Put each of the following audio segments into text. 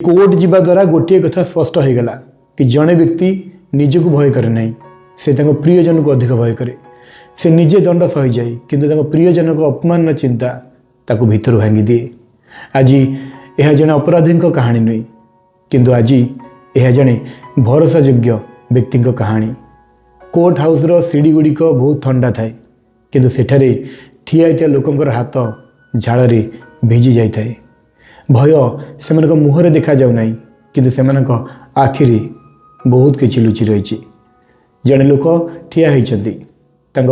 Court जीवा द्वारा गोटे कथा स्पष्ट हो गला कि जड़े व्यक्ति निजक भय करे ना से प्रियजन को अधिक भय करे। से निजे दंड सही जाए किंतु प्रियजन को अपमान चिंता ताको भीतर भांगी दिए। आज यह जड़े अपराधी कहानी नुई किंतु आज यह जड़े भरोसा योग्य व्यक्ति कहानी। कोर्ट हाउस सीढ़ी गुड़िक बहुत ठंडा थाए किंतु सेठारे ठिया लोकंर हाथ झाड़ भिजी जाए। भय से मुहर देखा जाऊ ना किंतु से आखिरी बहुत किसी लुचि रही। जड़े लोक ठिया होती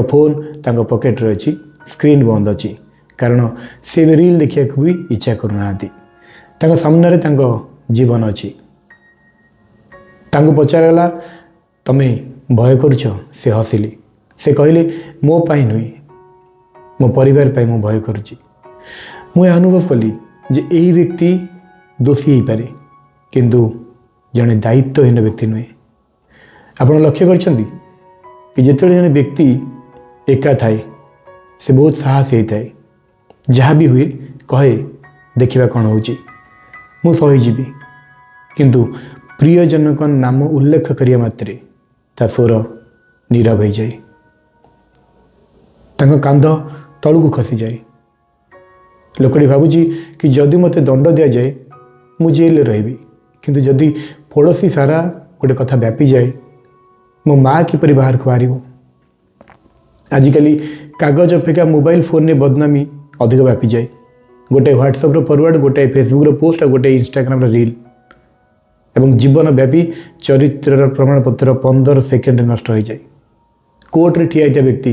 फोन तांको पॉकेट रही स्क्रीन बंद अच्छी कारण से रील देखा भी इच्छा करूना। सामने जीवन अच्छी पचारगला तमें भय करुच से हसिली से कहले मो पाई नुई मो परिवार पाई मो भय करुची। मुझे अनुभव कली जे यही व्यक्ति दोषी हो पारे किंतु जड़े दायित्वहीन व्यक्ति नुहे। आप लक्ष्य कर जिते जड़े व्यक्ति एका थाए से बहुत साहस होता है। जहाँ भी हुए कहे देखा कौन हो सहीजी किंतु प्रियजन का नाम उल्लेख करिया मात्रे ता स्वर नीरव हो जाए। कांध तलू को खसी जाए। लोकटी भावुची कि जदि मते दंड दि जाए मु जेल रही किंतु जदि पड़ोशी सारा गोटे कथा व्यापी जाए मो माँ किपरि बाहर को बाहर। आजिकल कागज अपेक्षा मोबाइल फोन ने बदनामी अधिक व्यापी जाए। गोटे व्हाट्सएप फॉरवर्ड गोटे फेसबुक पोस्ट और गोटे इंस्टाग्राम रील एवं जीवन व्यापी चरित्र प्रमाणपत्र 15 सेकेंड नष्ट हो जाए। कोर्ट रे ठिया व्यक्ति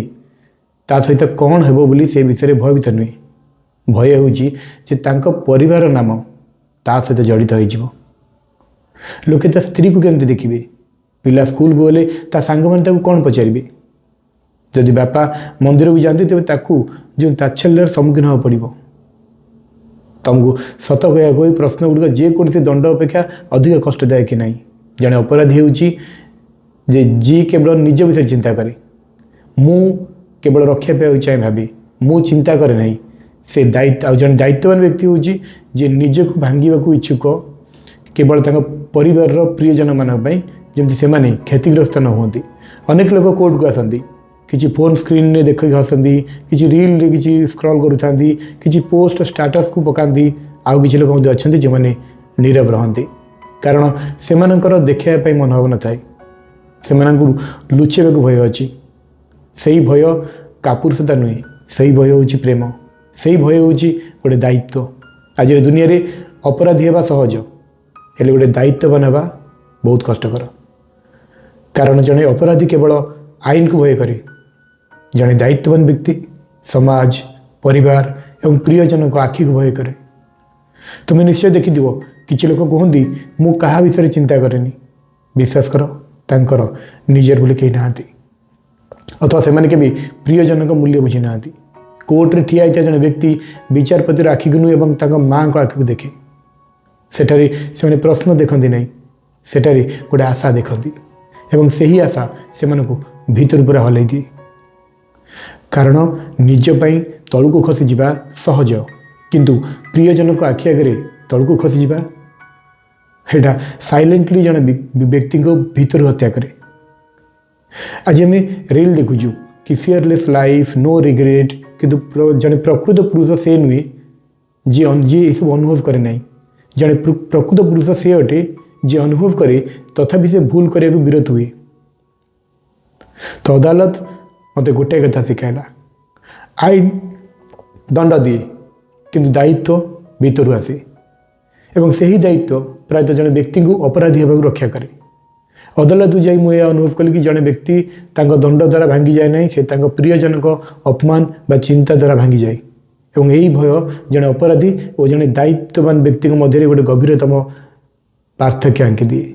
ता सहित कौन हेबो बोली से विषय भयभीत नुहे। भय हूँ परिवार नाम ता सहित जड़ित हो। लोके ता स्त्री को केमती देखिए। पिला स्कूल को गले ता सांग मैंने कौन पचारे। जदि बापा मंदिर को जाती तेज ताकू जो ताच्छल्यर सम्मुखीन हो पड़। तुमको सत कह प्रश्न गुड़िक जेकोसी दंड अपेक्षा अधिक कष्टदायक कि नहीं। जड़े अपराधी हूँ जी केवल निज विषय चिंता करे मु केवल रक्षा पाई चाहे भाभी मु चिंता करे नहीं। से दायित्व जन दायित्ववान व्यक्ति हूँ जे निजक भांगा इच्छुक केवल परिवार प्रियजन मानी जमी से क्षतिग्रस्त न होती। अनेक लोग कोर्ट को आसती किसी फोन स्क्रीन ने देख हसती किसी रील रे किसी स्क्रॉल करूँ किसी पोस्ट स्टाटस को पकाती। आउ किसी लोग अच्छा जो मैंने नीरव रहती कारण से देखापी मनोभाव न थाए। से लुचेबा भय अच्छी। से भय कापुरुषता नुहे से भय हूँ प्रेम से भय हूँ गोटे दायित्व। आज दुनिया रे अपराधी होगा सहज हेले गोटे दायित्ववान होगा बहुत कष्टकर कारण जड़े अपराधी केवल आईन को भय करे। जड़े दायित्ववान व्यक्ति समाज परिवार एवं प्रियजन को आखि को भय करे। तुम्हें निश्चय देखिथिबो किछि लोक कहती मु कहा विषय चिंता करेनी। विश्वास कर तांकर निजर बोली कहीं नाहांती अथवा से केवि प्रियजन को मूल्य बुझी ना। कोर्ट रे ठिया होता जड़े व्यक्ति विचारपतिर आखि को नुहे और माँ को आखि को देखे। सेठारे से प्रश्न देखती नहीं सेठारे गोटे आशा देखती एवं सही आशा से भीतर पूरा हल्ई दिए कारण निजपाई तलू को खसी जा सहज किंतु प्रियजन को आखि आगे तलू को खसी जा साइलेंटली जड़े व्यक्ति को भीतर हत्या करे। आज आम रील देखुचु कि फियरलेस लाइफ नो रिग्रेट किंतु जड़े प्रकृत पुरुष से नुहे जी ये सब अनुभव करे ना। जड़े प्रकृत पुरुष से अटे जी अनुभव करे तथापि से भूल करने को विरत हुए। तो अदालत मत गोटे कथा शिखाला आईन दंड दिए किंतु दायित्व भीतर आसे एवं सही दायित्व प्रायतः जड़े व्यक्ति को अपराधी होगा रक्षा करे। अदालत जाई मुझे अनुभव कली कि जड़े व्यक्ति दंड द्वारा भांगी जाए ना से प्रियजन को अपमान बा चिंता द्वारा भांगी जाए एवं यही भय जड़े अपराधी और जड़े दायित्ववान व्यक्ति मध्य गोटे गभीरतम पार्थक्य आंकी दिए।